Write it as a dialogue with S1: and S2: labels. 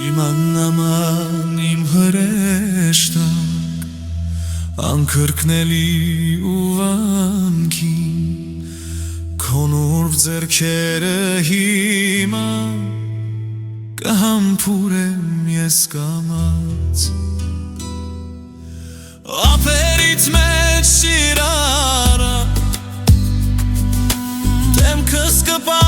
S1: Իմաննաման իմ հրեշտակ Անկրկնելի ու վանքին Քոնուրբ ձեռքերը հիմա Կհամբուրեմ ես կամաց Ափերից մեջ շիրարա Դեմքս կպա